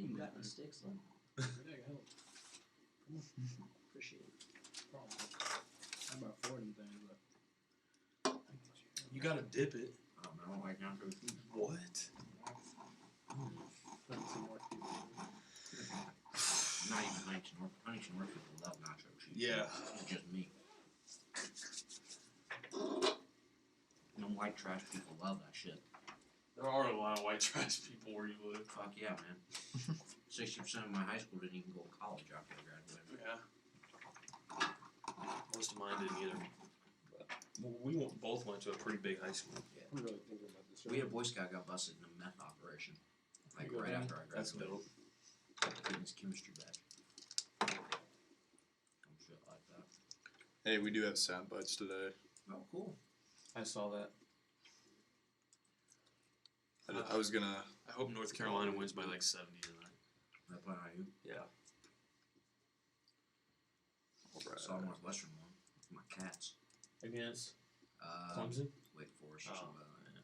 you got any sticks, though? I help. Appreciate it. I'm about 4 of them things, but You gotta dip it. I don't like nachos. What? some more. Not even Huntington people love nacho cheese. Yeah. It's just me. Them white trash people love that shit. There are a lot of white trash people where you live. Fuck yeah, man. 60% of my high school didn't even go to college after I graduated. Yeah. Most of mine didn't either. But we both went to a pretty big high school. Yeah. I'm really thinking about this. We had a Boy Scout got busted in a meth operation. Like right after I That's graduated. dope. Getting his chemistry badge. Some shit like that. Hey, we do have sound bites today. Oh, cool. I saw that. I was gonna. I hope North Carolina wins by like 70 tonight. That playing IU. Yeah. Alright. Saw Northwestern one. My Cats. Against Uh, Clemson? Wake Forest or Oh. something like that.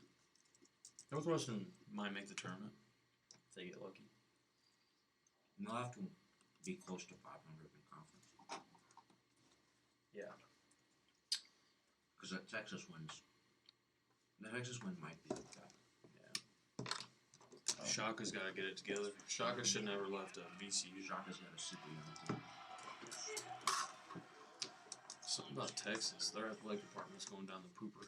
Northwestern might make the tournament if they get lucky. They'll have to be close to 500 in conference. Yeah. Because that Texas wins. The Texas win might be okay. Shaka's got to get it together. Shaka should never left VCU. Shaka's got a super young team. Something about Texas. Their athletic department's going down the pooper.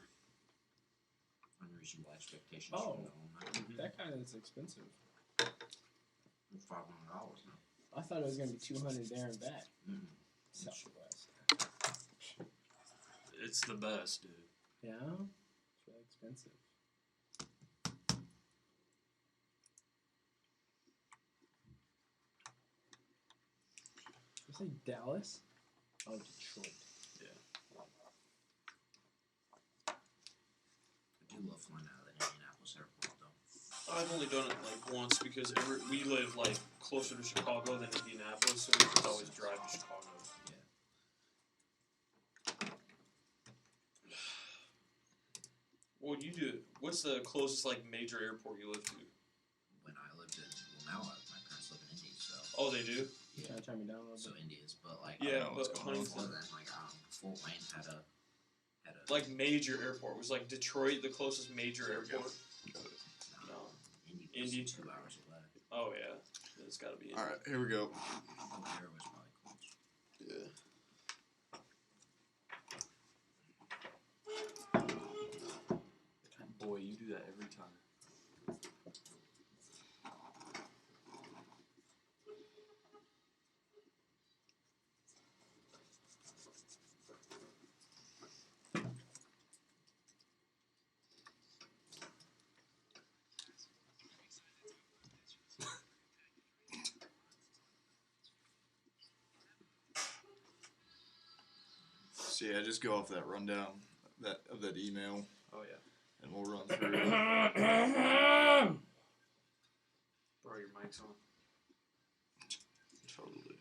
Unreasonable expectations Oh. from them. That kind of is expensive. It's $500 now. I thought it was going to be 200 there and back. Mm-mm. Southwest. It's the best, dude. Yeah? It's really expensive. Did you say Dallas? Oh, Detroit. I do love flying out of that Indianapolis airport, though. I've only done it like once because we live like closer to Chicago than Indianapolis, so we could always drive to Chicago. Well, you do. What's the closest like major airport you live to? When I lived in, well, now my parents live in Indy, so. Oh, they do. Yeah. Trying to turn me down a little So bit. India's, but like. Yeah, I don't know what's but going on Huntington- before then, like, Fort Wayne had a. Like major airport was like Detroit, the closest major airport. No. Indy Indy. was 2 hours away. Oh yeah, it's got to be. All right, here we go. O'Hare was probably close. Yeah. Boy, you do that every time. So yeah, just go off that rundown of that email, Oh yeah. and we'll run through. Bro, your mic's on. Totally.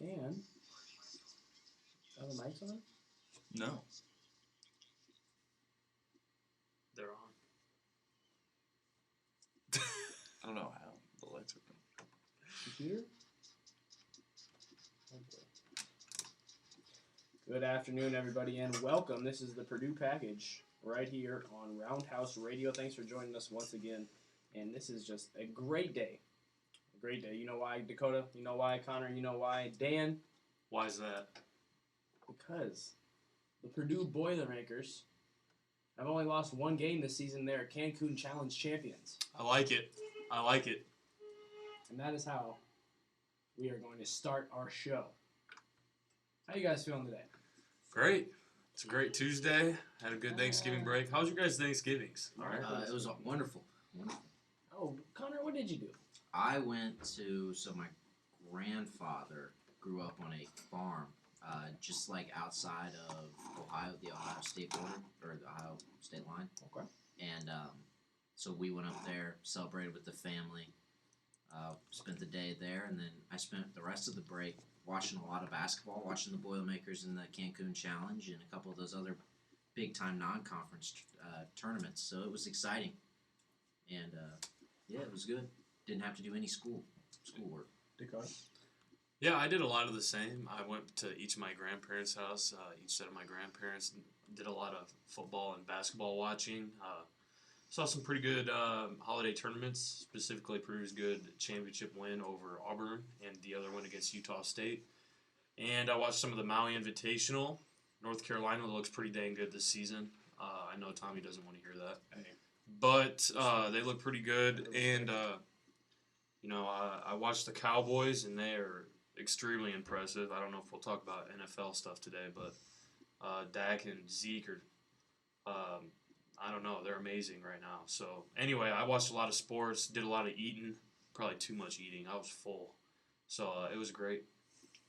Dan? Are the mics on? No. They're on. I don't know how the lights are on. Computer? Good afternoon, everybody, and welcome. This is the Purdue Package right here on Roundhouse Radio. Thanks for joining us once again. And this is just a great day. A great day. You know why, Dakota? You know why, Connor? You know why, Dan? Why is that? Because the Purdue Boilermakers have only lost one game this season. They're Cancun Challenge champions. I like it. I like it. And that is how we are going to start our show. How you guys feeling today? Great. It's a great Tuesday. Had a good Thanksgiving break. How was your guys' Thanksgivings? All right. It was wonderful. Oh, Connor, what did you do? I went to, so my grandfather grew up on a farm just like outside of Ohio, the Ohio State border, or the Ohio State line. Okay. And so we went up there, celebrated with the family, spent the day there, and then I spent the rest of the break watching a lot of basketball, watching the Boilermakers in the Cancun Challenge and a couple of those other big-time non-conference tournaments. So it was exciting. And yeah, it was good. Didn't have to do any schoolwork. Dakota. Yeah, I did a lot of the same. I went to each of my grandparents' house. Each set of my grandparents did a lot of football and basketball watching. Saw some pretty good holiday tournaments, specifically Purdue's good championship win over Auburn and the other one against Utah State. And I watched some of the Maui Invitational. North Carolina looks pretty dang good this season. I know Tommy doesn't want to hear that. But they look pretty good. And, I watched the Cowboys, and they are extremely impressive. I don't know if we'll talk about NFL stuff today, but Dak and Zeke are, I don't know, they're amazing right now. So anyway, I watched a lot of sports, did a lot of eating, probably too much eating. I was full. So it was great.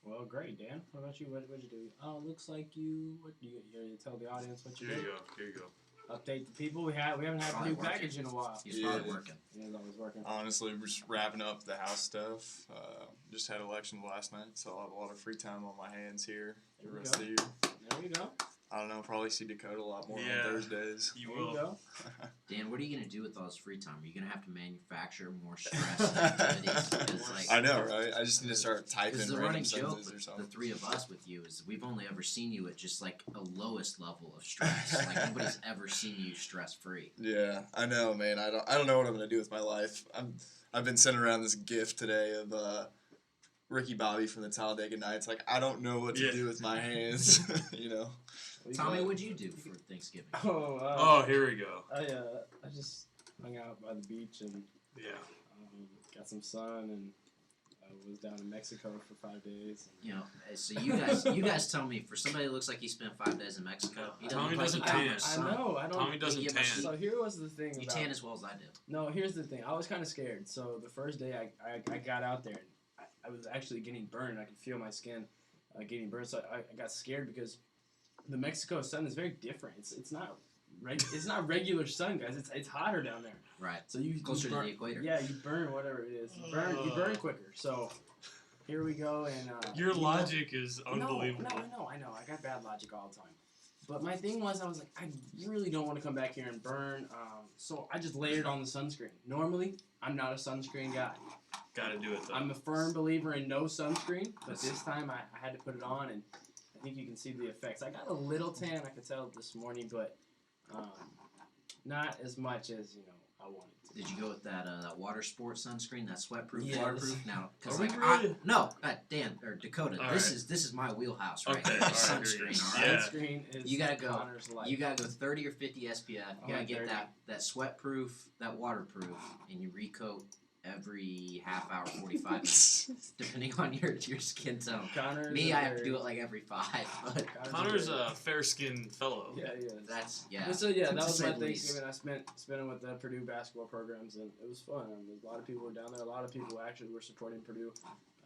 Well, great, Dan. What about you? What did you do? Oh, looks like you. What do you tell the audience what you did? Here you go. Update the people. We haven't had a new package in a while. He's probably working. He's always working. Honestly, we're just wrapping up the house stuff. Just had elections last night, so I'll have a lot of free time on my hands here the rest of the year. There you go. I don't know, probably see Dakota a lot more Yeah. on Thursdays. You There will. you go. Dan, what are you going to do with all this free time? Are you going to have to manufacture more stress activities? Because, like, I know, right? I just need to start typing Because the random running joke sentences or with the something. three of us with you is we've only ever seen you at just like a lowest level of stress. Like nobody's ever seen you stress free. Yeah, I know, man. I don't know what I'm gonna do with my life. I've been sending around this GIF today of Ricky Bobby from the Talladega Nights. Like, I don't know what to do with my hands. You know. Tommy, what'd you do for Thanksgiving? Oh, here we go. I just hung out by the beach and Yeah. got some sun and was down in Mexico for 5 days. You know, so you guys tell me, for somebody that looks like he spent 5 days in Mexico, he Tommy doesn't doesn't look like he got tan. much I sun. know. I don't. Tommy doesn't you tan. So here was the thing. You about, tan as well as I do. No, here's the thing. I was kind of scared. So the first day I got out there, and I was actually getting burned. I could feel my skin getting burned. So I got scared because the Mexico sun is very different. It's not regular sun, guys. It's hotter down there. Right. So you Closer burn, to the equator. Yeah, you burn whatever it is. You burn quicker. So here we go. And Your logic is unbelievable. No, I know. I got bad logic all the time. But my thing was, I was like, I really don't want to come back here and burn. So I just layered on the sunscreen. Normally, I'm not a sunscreen guy. Gotta do it though. I'm a firm believer in no sunscreen, but this time I had to put it on, and I think you can see the effects. I got a little tan, I could tell this morning, but not as much as I wanted to. Did you go with that water sport sunscreen, that sweat-proof, Yes. waterproof? Now, because Are we like really? Dan or Dakota, All this right. is my wheelhouse right Okay, here. all right, Sunscreen, here all you right. go. Sunscreen is You gotta go. Connor's life. You gotta go 30 or 50 SPF. You gotta like get 30. that sweat-proof, that waterproof, and you recoat every half hour, 45 minutes, depending on your skin tone. Connor's Me, a I have to very- do it like every 5. But Connor's a fair-skinned fellow. Yeah, yeah. that's But so yeah, to that was say my the least. Thanksgiving. I spent it with the Purdue basketball programs, and it was fun. A lot of people were down there. A lot of people actually were supporting Purdue.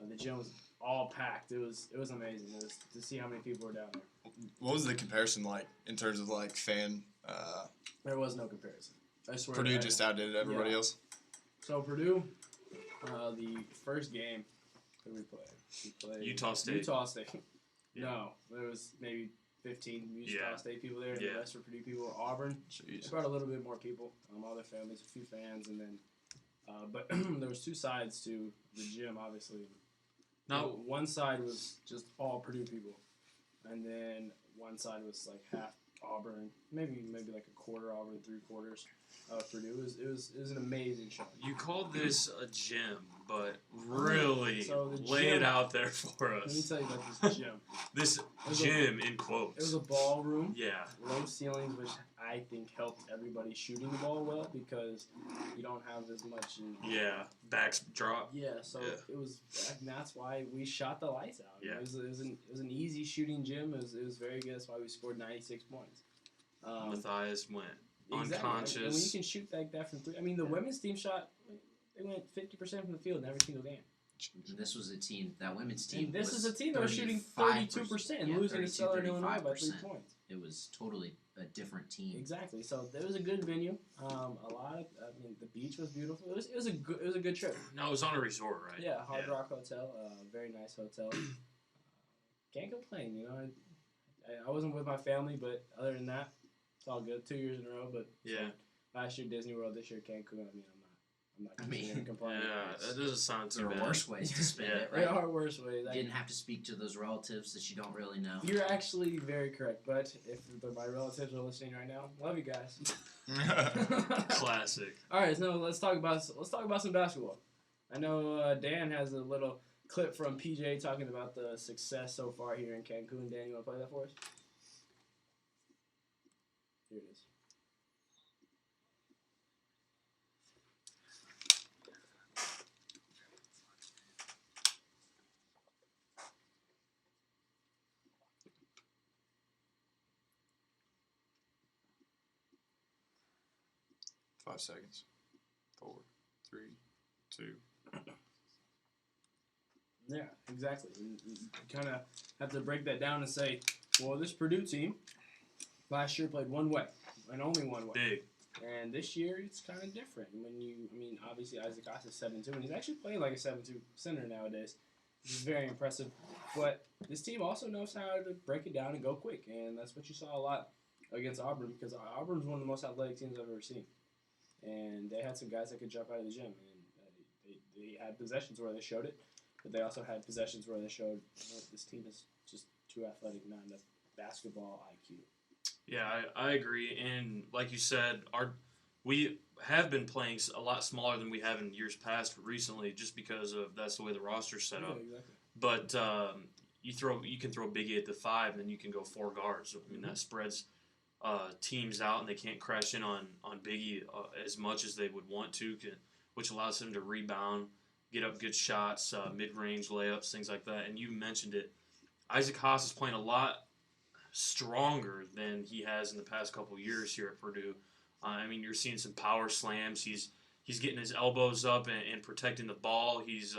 The gym was all packed. It was amazing. It was to see how many people were down there. What was the comparison like in terms of like fan? There was no comparison. I swear. Purdue just outdid everybody Yeah. else. So Purdue, the first game that we played, Utah State. Utah State. Yeah. No, there was maybe 15 Utah Yeah. State people there, and Yeah. the rest were Purdue people. Auburn, they Jeez. brought a little bit more people, all their families, a few fans, and then, but there was two sides to the gym, obviously. Now, One side was just all Purdue people, and then one side was like half Auburn, maybe like a quarter Auburn, 3/4 Purdue. It was an amazing show. you called this a gym, but really So the lay gym- it out there for Let me us. tell you about this gym. This was a- gym, in It quotes. was a ballroom. Yeah. Low ceilings, which I think helped everybody shooting the ball well because you don't have as much. Yeah. Backs drop. Yeah, so Yeah. it was, and that's why we shot the lights out. Yeah. It was an easy shooting gym. It was very good. That's why we scored 96 points. Matthias went Exactly. And when you unconscious. can shoot like that from 3, I mean, the women's team shot. They went 50% from the field in every single game. And this was a team, that women's team. And this was is a team that was shooting 32% and losing to Southern Illinois by 3 points. It was totally a different team. Exactly. So there was a good venue. The beach was beautiful. It was a good trip. No, it was on a resort, right? Yeah, Hard Rock Hotel, very nice hotel. Can't complain, I wasn't with my family, but other than that, it's all good. 2 years in a row, but Yeah. last year Disney World, this year Cancun. I'm not going to complain. Yeah, that doesn't sound too There bad. are worse ways to spend it, right? There are worse ways. You didn't have to speak to those relatives that you don't really know. You're actually very correct, but if my relatives are listening right now, love you guys. Classic. All right, so let's talk about some basketball. I know Dan has a little clip from PJ talking about the success so far here in Cancun. Dan, you want to play that for us? Here it is. Five seconds. 4, 3, 2. Yeah, exactly. You kind of have to break that down and say, well, this Purdue team last year played one way, and only one way. Big. And this year, it's kind of different. Obviously, Isaac Haas is 7'2", and he's actually playing like a 7'2" center nowadays, which is very impressive. But this team also knows how to break it down and go quick, and that's what you saw a lot against Auburn, because Auburn's one of the most athletic teams I've ever seen. And they had some guys that could jump out of the gym, and they had possessions where they showed it, but they also had possessions where they showed this team is just too athletic, not enough basketball IQ. Yeah, I agree. And like you said, we have been playing a lot smaller than we have in years past recently, just because that's the way the roster's set up. Exactly. But you can throw Biggie at the 5, and then you can go 4 guards. I mean, that spreads teams out, and they can't crash in on Biggie as much as they would want to, which allows him to rebound, get up good shots, mid-range layups, things like that. And you mentioned it. Isaac Haas is playing a lot stronger than he has in the past couple years here at Purdue. You're seeing some power slams. He's getting his elbows up and protecting the ball. He's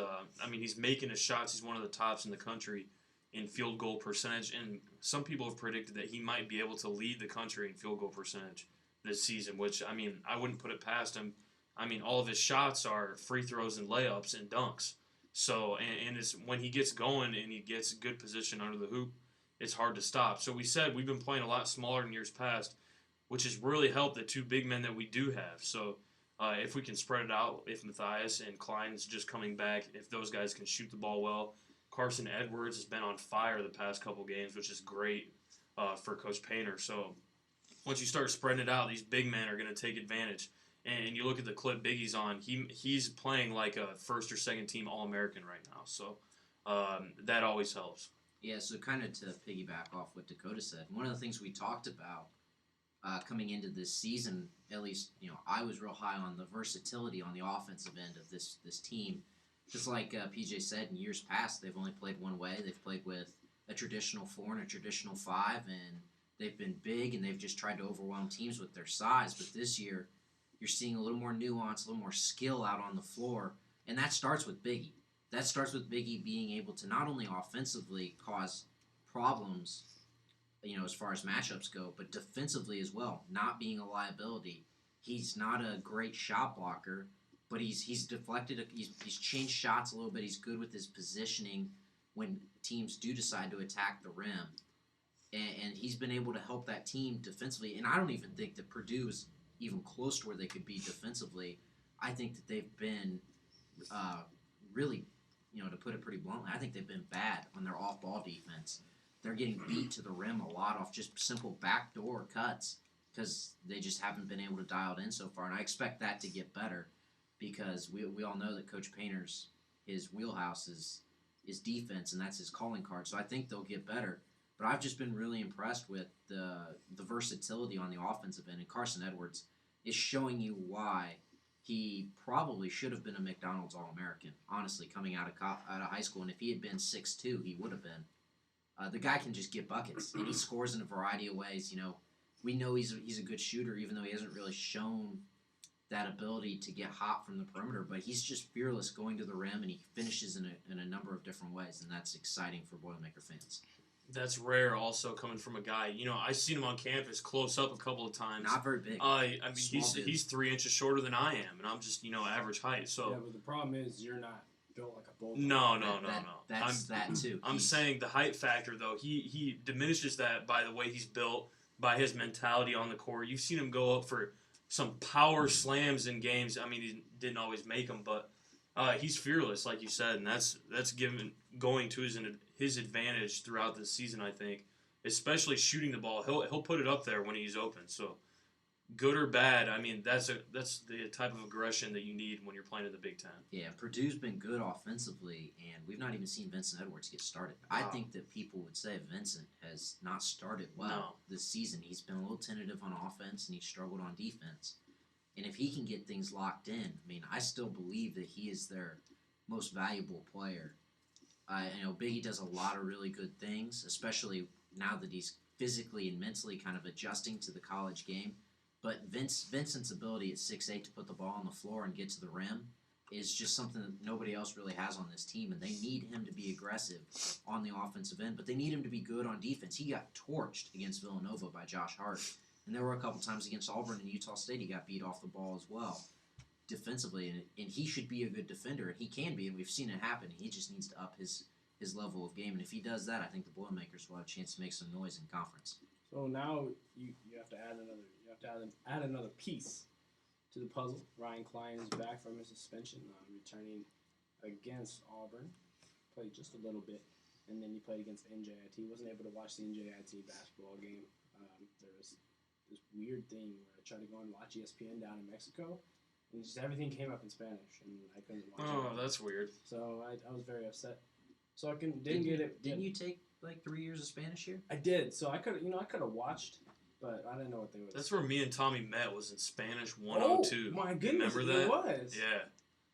making his shots. He's one of the tops in the country in field goal percentage, and some people have predicted that he might be able to lead the country in field goal percentage this season, which, I wouldn't put it past him. All of his shots are free throws and layups and dunks. So, and it's when he gets going and he gets good position under the hoop, it's hard to stop. So we said we've been playing a lot smaller than years past, which has really helped the 2 big men that we do have. So if we can spread it out, if Matthias and Klein's just coming back, if those guys can shoot the ball well, Carson Edwards has been on fire the past couple games, which is great for Coach Painter. So once you start spreading it out, these big men are going to take advantage. And you look at the clip Biggie's on, he's playing like a first or second team All-American right now. So that always helps. Yeah, so kind of to piggyback off what Dakota said, one of the things we talked about coming into this season, at least I was real high on the versatility on the offensive end of this team. Just like PJ said, in years past, they've only played one way. They've played with a traditional 4 and a traditional 5, and they've been big, and they've just tried to overwhelm teams with their size. But this year, you're seeing a little more nuance, a little more skill out on the floor, and that starts with Biggie. That starts with Biggie being able to not only offensively cause problems, as far as matchups go, but defensively as well, not being a liability. He's not a great shot blocker, but he's deflected. He's changed shots a little bit. He's good with his positioning when teams do decide to attack the rim, and he's been able to help that team defensively. And I don't even think that Purdue is even close to where they could be defensively. I think that they've been really, to put it pretty bluntly, I think they've been bad on their off-ball defense. They're getting beat to the rim a lot off just simple backdoor cuts because they just haven't been able to dial it in so far. And I expect that to get better because we all know that Coach Painter's his wheelhouse is defense, and that's his calling card. So I think they'll get better. But I've just been really impressed with the versatility on the offensive end. And Carson Edwards is showing you why he probably should have been a McDonald's All-American, honestly, coming out of high school. And if he had been 6'2", he would have been. The guy can just get buckets, and he scores in a variety of ways. We know he's a good shooter, even though he hasn't really shown that ability to get hot from the perimeter. But he's just fearless going to the rim, and he finishes in a number of different ways, and that's exciting for Boilermaker fans. That's rare also coming from a guy. I've seen him on campus close up a couple of times. Not very big. He's 3 inches shorter than I am, and I'm just, average height. So yeah, but the problem is you're not built like a bulldog. No. That's that too. I'm saying the height factor, though, he diminishes that by the way he's built, by his mentality on the court. You've seen him go up for some power slams in games. I mean, he didn't always make them, but he's fearless, like you said, and that's going to his advantage throughout the season. I think, especially shooting the ball, he'll put it up there when he's open. So, good or bad, I mean, that's the type of aggression that you need when you're playing in the Big Ten. Yeah, Purdue's been good offensively, and we've not even seen Vincent Edwards get started. Wow. I think that people would say Vincent has not started well this season. He's been a little tentative on offense, and he's struggled on defense. And if he can get things locked in, I mean, I still believe that he is their most valuable player. Biggie does a lot of really good things, especially now that he's physically and mentally kind of adjusting to the college game. But Vincent's ability at 6'8" to put the ball on the floor and get to the rim is just something that nobody else really has on this team, and they need him to be aggressive on the offensive end, but they need him to be good on defense. He got torched against Villanova by Josh Hart, and there were a couple times against Auburn and Utah State he got beat off the ball as well defensively, and he should be a good defender, and he can be, and we've seen it happen. He just needs to up his level of game, and if he does that, I think the Boilermakers will have a chance to make some noise in conference. So now you have to add another piece to the puzzle. Ryan Klein is back from his suspension, returning against Auburn. Played just a little bit, and then he played against NJIT. Wasn't able to watch the NJIT basketball game. There was this weird thing where I tried to go and watch ESPN down in Mexico, and just everything came up in Spanish, and I couldn't watch it. Oh, that's weird. So I was very upset. So I didn't get it. Didn't you take like 3 years of Spanish here? I did. So I could have watched, but I didn't know what they were. That's where me and Tommy met, was in Spanish 102. Oh my goodness! Remember that? It was. Yeah.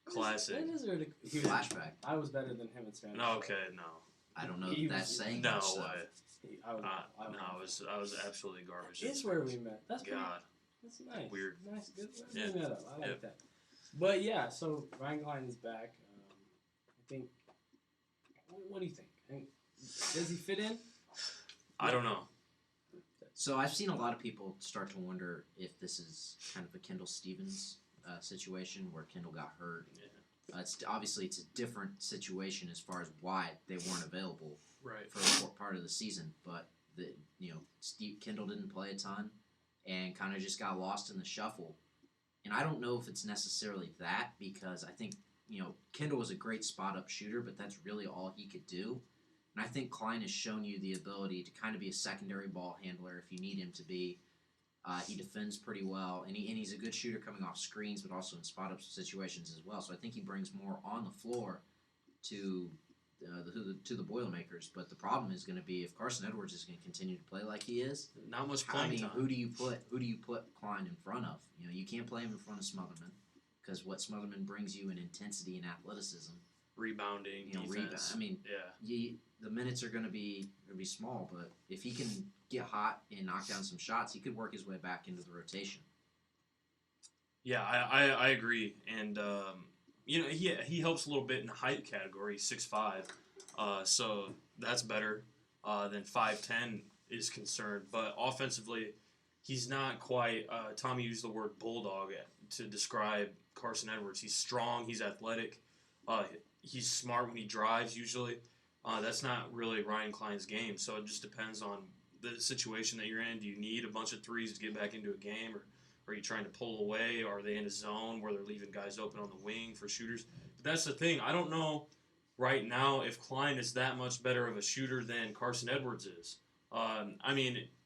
Classic. When is there Flashback. I was better than him in Spanish. No, okay, no. I don't know He if that's was- saying No much stuff. way. I was absolutely garbage. It's where we met. That's pretty, God. That's nice. Weird. Nice. Good. Yeah. Bring that up. I like Yep. that. But yeah, so Ryan Klein is back. I think. What do you think? Does he fit in? I don't know. So I've seen a lot of people start to wonder if this is kind of a Kendall Stevens situation where Kendall got hurt. Yeah. It's a different situation as far as why they weren't available Right. for a part of the season. But Kendall didn't play a ton and kind of just got lost in the shuffle. And I don't know if it's necessarily that, because I think Kendall was a great spot up shooter, but that's really all he could do. And I think Klein has shown you the ability to kind of be a secondary ball handler if you need him to be. He defends pretty well, and he's a good shooter coming off screens, but also in spot-up situations as well. So I think he brings more on the floor to the Boilermakers. But the problem is going to be if Carson Edwards is going to continue to play like he is. Not much playing time. Who do you put Klein in front of? You can't play him in front of Smotherman, because what Smotherman brings you in intensity and athleticism, Rebounding, defense. Yeah. The minutes are going to be small, but if he can get hot and knock down some shots, he could work his way back into the rotation. Yeah, I agree, and he helps a little bit in the height category, 6'5", so that's better than 5'10" is concerned. But offensively, he's not quite. Tommy used the word bulldog to describe Carson Edwards. He's strong. He's athletic. He's smart when he drives. Usually, that's not really Ryan Klein's game. So it just depends on the situation that you're in. Do you need a bunch of threes to get back into a game, or are you trying to pull away? Or are they in a zone where they're leaving guys open on the wing for shooters? But that's the thing. I don't know right now if Klein is that much better of a shooter than Carson Edwards is.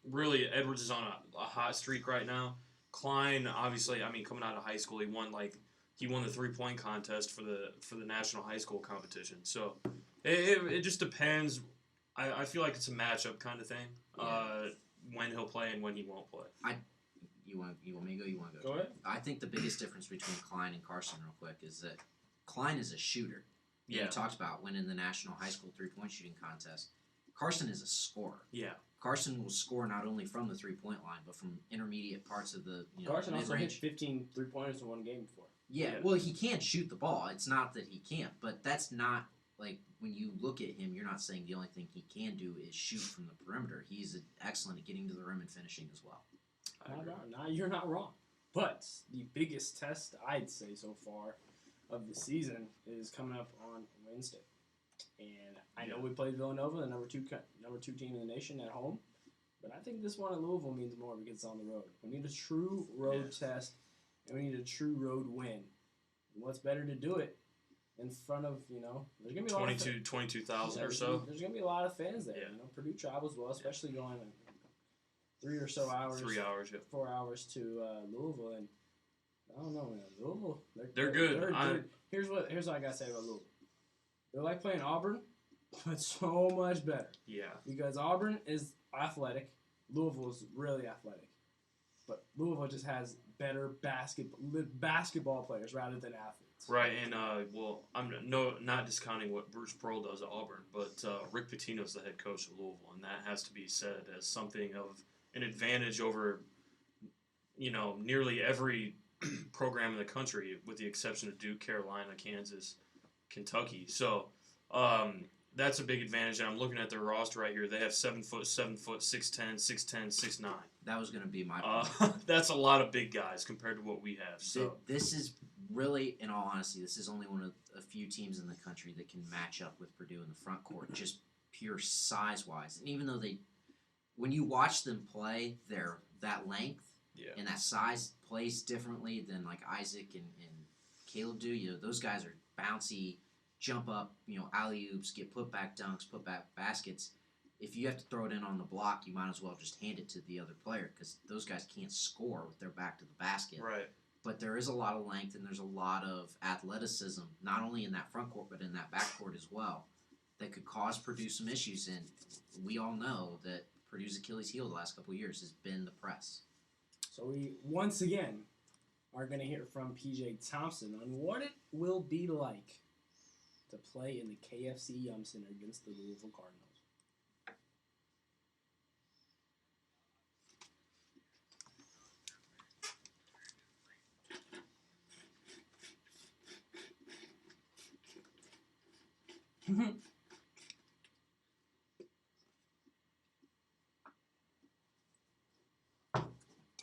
Really, Edwards is on a hot streak right now. Klein, obviously, coming out of high school, he won the 3-point contest for the national high school competition. So it just depends. I feel like it's a matchup kind of thing. Yeah. When he'll play and when he won't play. You want me to go? You want to go? Go ahead. I think the biggest difference between Klein and Carson, real quick, is that Klein is a shooter. Yeah. We talked about winning the national high school 3-point shooting contest. Carson is a scorer. Yeah. Carson will score not only from the 3-point line, but from intermediate parts of the Carson also hit mid-range. 15 3-pointers in one game before. Yeah, well, he can shoot the ball. It's not that he can't, but that's not, like, when you look at him, you're not saying the only thing he can do is shoot from the perimeter. He's excellent at getting to the rim and finishing as well. You're not wrong. But the biggest test, I'd say so far, of the season is coming up on Wednesday. And I know we played Villanova, the number two team in the nation, at home. But I think this one at Louisville means more because it's on the road. We need a true road test and we need a true road win. And what's better to do it in front of, there's going to be a lot of 22,000 or so. There's going to be a lot of fans there. Yeah. Purdue travels well, especially going 3 or so hours. 3 hours, yeah. 4 hours to Louisville, and I don't know, man. Louisville, They're good. Here's what I gotta say about Louisville. They're like playing Auburn, but so much better. Yeah. Because Auburn is athletic, Louisville is really athletic, but Louisville just has better basketball players rather than athletes. Right, and I'm not discounting what Bruce Pearl does at Auburn, but Rick Pitino's the head coach of Louisville, and that has to be said as something of an advantage over, nearly every program in the country, with the exception of Duke, Carolina, Kansas, Kentucky. So that's a big advantage. And I'm looking at their roster right here. They have 7 foot, 7 foot, 6'10", 6'10", 6'9". That was going to be my point. That's a lot of big guys compared to what we have. So this is really, in all honesty, this is only one of a few teams in the country that can match up with Purdue in the front court, just pure size-wise. And even though when you watch them play, that length and that size plays differently than like Isaac and Caleb do. Those guys are bouncy, jump up, alley-oops, get put-back dunks, put-back baskets. If you have to throw it in on the block, you might as well just hand it to the other player because those guys can't score with their back to the basket. Right. But there is a lot of length and there's a lot of athleticism, not only in that front court but in that back court as well, that could cause Purdue some issues. And we all know that Purdue's Achilles heel the last couple of years has been the press. So we, once again, are going to hear from P.J. Thompson on what it will be like to play in the KFC Yum Center against the Louisville Cardinals.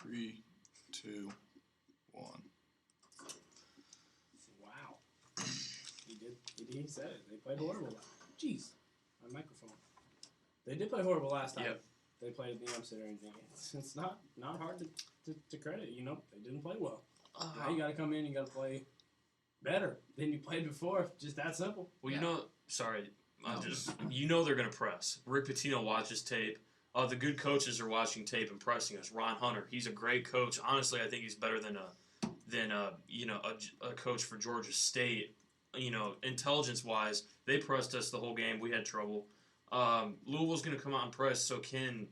Three, two, one. Wow. He said it. They played horrible. Jeez. My microphone. They did play horrible last time. Yep. They played at the Yum Center. It's not hard to credit. They didn't play well. Now you got to come in. You got to play better than you played before. Just that simple. Well, they're going to press. Rick Pitino watches tape. The good coaches are watching tape and pressing us. Ron Hunter, he's a great coach. Honestly, I think he's better than a coach for Georgia State. Intelligence-wise, they pressed us the whole game. We had trouble. Louisville's going to come out and press. So can,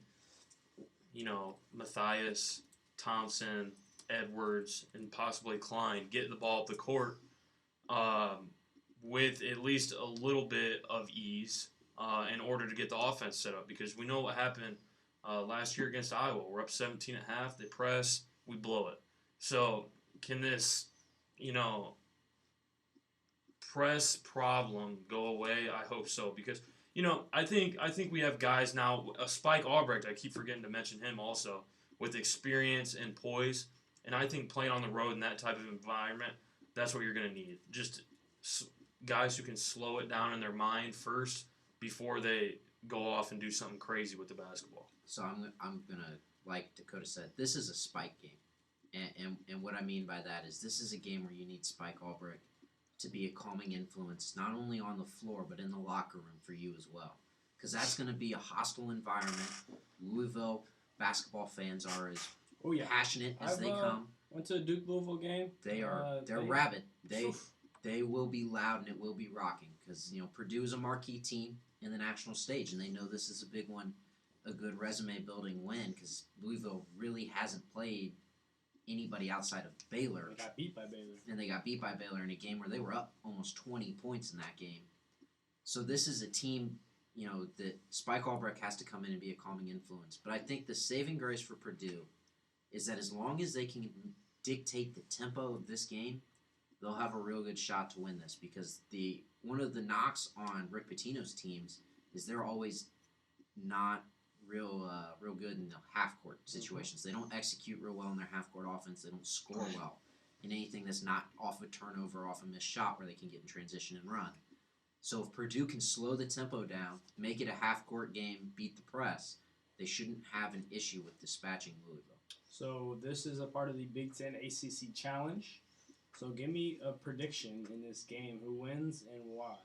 Matthias, Thompson, Edwards, and possibly Klein get the ball up the court with at least a little bit of ease in order to get the offense set up, because we know what happened last year against Iowa. We're up 17 at half. They press. We blow it. So can this, press problem go away? I hope so, because, I think we have guys now. Spike Albrecht, I keep forgetting to mention him also, with experience and poise. And I think playing on the road in that type of environment, that's what you're going to need. Just guys who can slow it down in their mind first before they go off and do something crazy with the basketball. So I'm gonna, like Dakota said, this is a Spike game, and what I mean by that is this is a game where you need Spike Albrecht to be a calming influence, not only on the floor but in the locker room for you as well, because that's going to be a hostile environment. Louisville basketball fans are as passionate as they come. Went to a Duke Louisville game. They're rabid. They will be loud and it will be rocking, because Purdue is a marquee team in the national stage, and they know this is a big one, a good resume-building win, because Louisville really hasn't played anybody outside of Baylor. They got beat by Baylor. And they got beat by Baylor in a game where they were up almost 20 points in that game. So this is a team, that Spike Albrecht has to come in and be a calming influence. But I think the saving grace for Purdue is that as long as they can dictate the tempo of this game, they'll have a real good shot to win this, because one of the knocks on Rick Pitino's teams is they're always not real good in the half-court situations. They don't execute real well in their half-court offense. They don't score well in anything that's not off a turnover, off a missed shot where they can get in transition and run. So if Purdue can slow the tempo down, make it a half-court game, beat the press, they shouldn't have an issue with dispatching Louisville. So this is a part of the Big Ten ACC Challenge. So give me a prediction in this game. Who wins and why?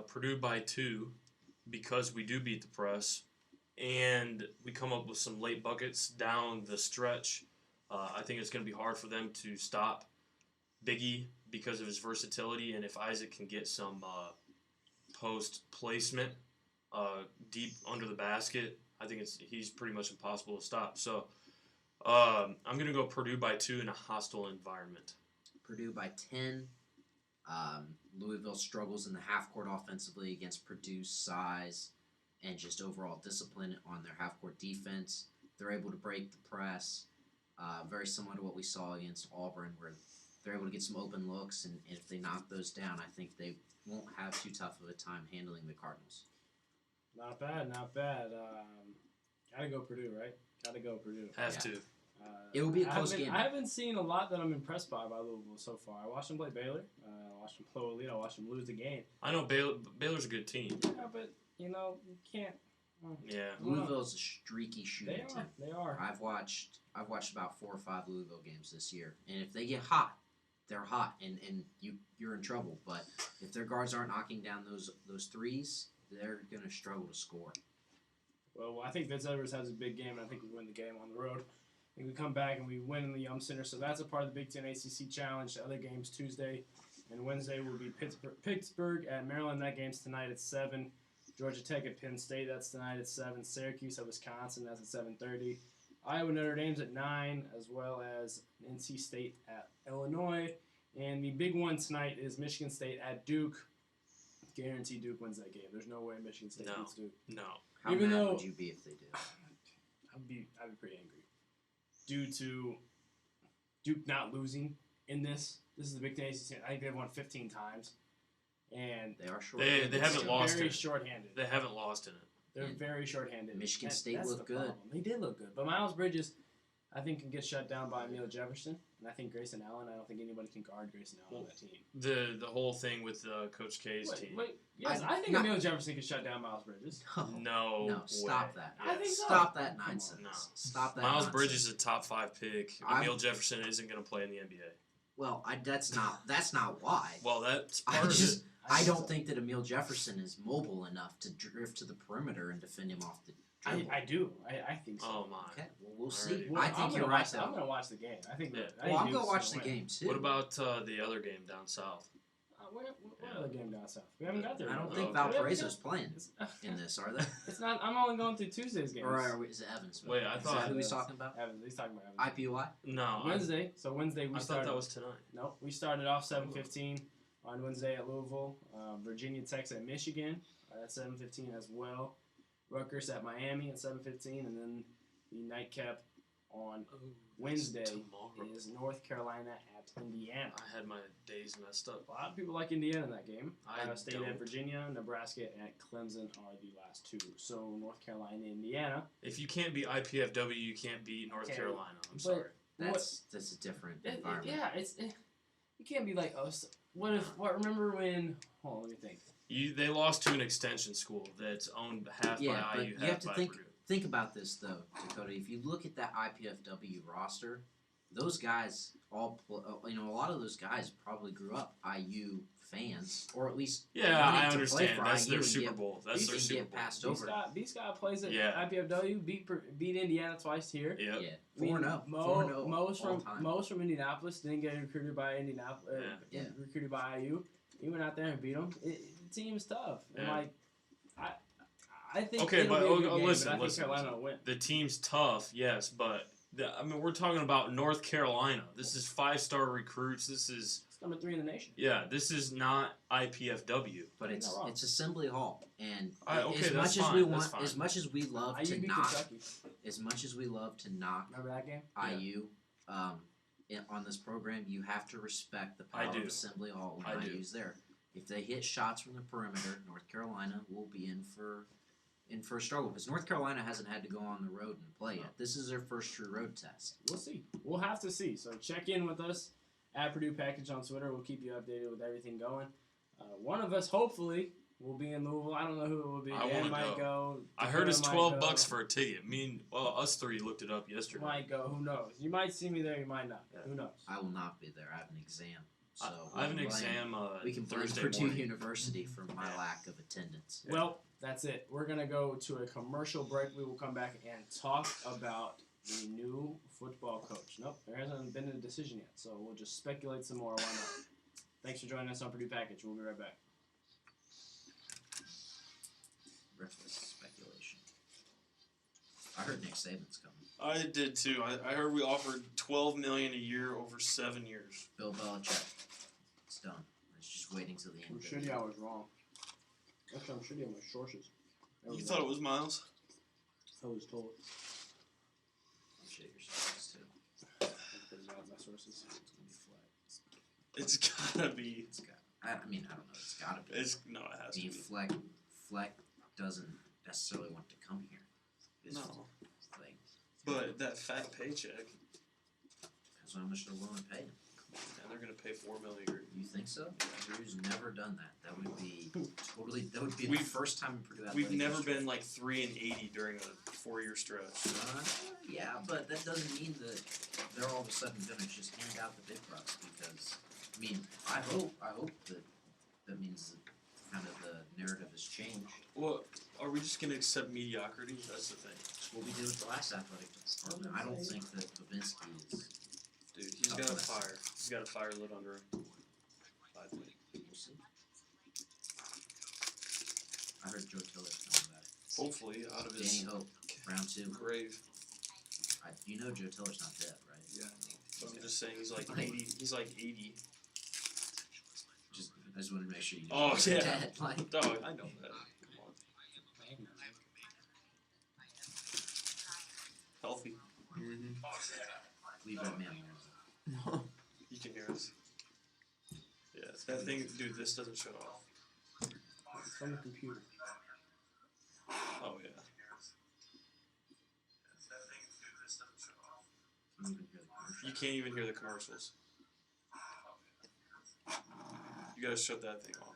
Purdue by 2 because we do beat the press, and we come up with some late buckets down the stretch. I think it's going to be hard for them to stop Biggie because of his versatility, and if Isaac can get some post placement deep under the basket, I think he's pretty much impossible to stop. So I'm going to go Purdue by 2 in a hostile environment. Purdue by 10. Louisville struggles in the half court offensively against Purdue's size and just overall discipline on their half court defense. They're able to break the press, very similar to what we saw against Auburn, where they're able to get some open looks, and if they knock those down, I think they won't have too tough of a time handling the Cardinals. Not bad, not bad. Gotta go Purdue, right? Gotta go Purdue. Have to. It will be a close game. I haven't seen a lot that I'm impressed by Louisville so far. I watched them play Baylor. I watched them play Toledo. I watched them lose the game. I know Baylor's a good team. Yeah, but, you can't. Yeah. Louisville's a streaky shooting team. They are. I've watched about 4 or 5 Louisville games this year, and if they get hot, they're hot, and you're in trouble. But if their guards aren't knocking down those threes, they're gonna struggle to score. Well, I think Vince Edwards has a big game, and I think we win the game on the road. I think we come back and we win in the Yum Center, so that's a part of the Big Ten ACC Challenge. The other games Tuesday and Wednesday will be Pittsburgh at Maryland. That game's tonight at 7. Georgia Tech at Penn State, that's tonight at 7. Syracuse at Wisconsin, that's at 7:30. Iowa Notre Dame's at 9, as well as NC State at Illinois. And the big one tonight is Michigan State at Duke. Guarantee Duke wins that game. There's no way Michigan State beats Duke. No. How mad would you be if they did? I'd be pretty angry. Due to Duke not losing in this. This is the Big Ten ACC. I think they've won 15 times. And they are short. They haven't lost very it. Short-handed. They haven't lost in it. They're very short-handed. Michigan State that's looked the good. problem. They did look good. But Miles Bridges, I think, can get shut down by Emil Jefferson. And I think Grayson Allen, I don't think anybody can guard Grayson Allen on that team. The whole thing with Coach K's team. Yes, I think Emil Jefferson can shut down Miles Bridges. No, stop that. I think so. Stop that nonsense. No. Stop that Miles nonsense. Bridges is a top 5 pick. Emil Jefferson isn't going to play in the NBA. Well, that's not why. Well, that's part of it. I don't think that Emil Jefferson is mobile enough to drift to the perimeter and defend him off the dribble. I do. I think so. Oh, my. Okay, well, we'll see. Well, I think you're right, though. I'm going to watch the game. I think. Yeah. Well, I'm going to watch the game, too. What about the other game down south? What other game down south? We haven't got there. I don't yet. think Valparaiso's playing in this, are they? It's not. I'm only going through Tuesday's games. Or is it Evans? Wait, I Is thought- that who he's talking about? Evans. He's talking about Evans. IPOI? No. Wednesday. So Wednesday we I started. thought that was tonight. No, we started off 7:15 on Wednesday at Louisville. Virginia Tech's at Michigan at 7:15 as well. Rutgers at Miami at 7:15, and then the nightcap on Wednesday tomorrow. is North Carolina at Indiana. I had my days messed up. A lot of people like Indiana in that game. I Ohio State don't. at Virginia, Nebraska at Clemson are the last two. So North Carolina, Indiana. If you can't beat IPFW, you can't beat North Okay, Carolina. I'm but- sorry. That's a different environment. Yeah, you can't be like, oh, so remember when? Hold on, let me think. They lost to an extension school that's owned half Yeah, by but IU, you half have to by think. Purdue. Think about this though, Dakota. If you look at that IPFW roster, those guys a lot of those guys probably grew up IU fans, or at least Yeah, wanted I to play understand. for That's IU their and Super get- Bowl. That's their and Super get Bowl. passed B over. Scott plays at Yeah. IPFW, beat Indiana twice here. Yep. Yeah, I mean, 4-0. Most all time. from Indianapolis didn't get recruited by Indianapolis. Yeah. Recruited by IU. He went out there and beat them. The team's tough. And Yeah. I think Okay, it'll but be a good game, listen, but I think listen. Carolina will win. The team's tough, yes, but we're talking about North Carolina. This is 5-star recruits. This is It's number 3 in the nation. this is not IPFW. But You're not wrong. it's Assembly Hall, and Okay, as that's much as fine, we that's want, fine. as much as we love IU to beat knock, Kentucky. as much as we love to knock Remember that game? IU, on this program, you have to respect the I power do. of Assembly Hall I when do. IU's there. If they hit shots from the perimeter, North Carolina will be in for a struggle because North Carolina hasn't had to go on the road and play yet. This is their first true road test. We'll see. We'll have to see. So check in with us at Purdue Package on Twitter. We'll keep you updated with everything going. One of us, hopefully, will be in Louisville. I don't know who it will be. I Dan wanna might go. I heard it's Dakota might $12 go. for a ticket. Us three looked it up yesterday. Might go. Who knows? You might see me there. You might not. Yeah. Who knows? I will not be there. I have an exam. So I have an we can blame- exam We can blame Thursday Purdue morning. University for my lack of attendance. Yeah. Well, that's it. We're gonna go to a commercial break. We will come back and talk about the new football coach. Nope, there hasn't been a decision yet, so we'll just speculate some more. Why not? Thanks for joining us on Purdue Package. We'll be right back. Reckless speculation. I heard Nick Saban's coming. I did too. I heard we offered $12 million a year over 7 years. Bill Belichick. It's done. It's just waiting till the end. I'm of the sure year. I was wrong. Actually, I'm sure my sources. You thought it was Miles? I was told. I'm sure your sources too. Because my sources. It's gonna be flat. It's gotta be. It's got. I mean, I don't know. It's gotta be. No, it has I to mean, be. Fleck doesn't necessarily want to come here. It's No, like, but that fat paycheck, that's how much they're willing to pay him. and they're gonna pay $4 million a year. You think so? Purdue's never done that. That would be totally. That would be the We've- first time in Purdue We've athletic never history. been like 3-80 during a 4-year stretch. Yeah, but that doesn't mean that they're all of a sudden going to just hand out the big bucks because, I mean, I hope that means that kind of the narrative has changed. Well, are we just gonna accept mediocrity? That's the thing, It's what we did with the last athletic department. I don't think that Babinski is. dude. He's got a fire. He's got a fire lit under him. I think. We'll see. I heard Joe Tiller's coming back. Hopefully, out of Danny his Hope, round 2. grave. You know Joe Tiller's not dead, right? Yeah. But I'm just saying, he's like 80. He's like 80. I just wanted to make sure you. Oh, he's yeah. dead. Like, Dog, I know that. Come on. Healthy. leave that man alone. You can hear us. Yeah, that thing, dude. This doesn't shut off. It's from the computer. Oh yeah. Can't even hear the commercial. You can't even hear the commercials. You gotta shut that thing off.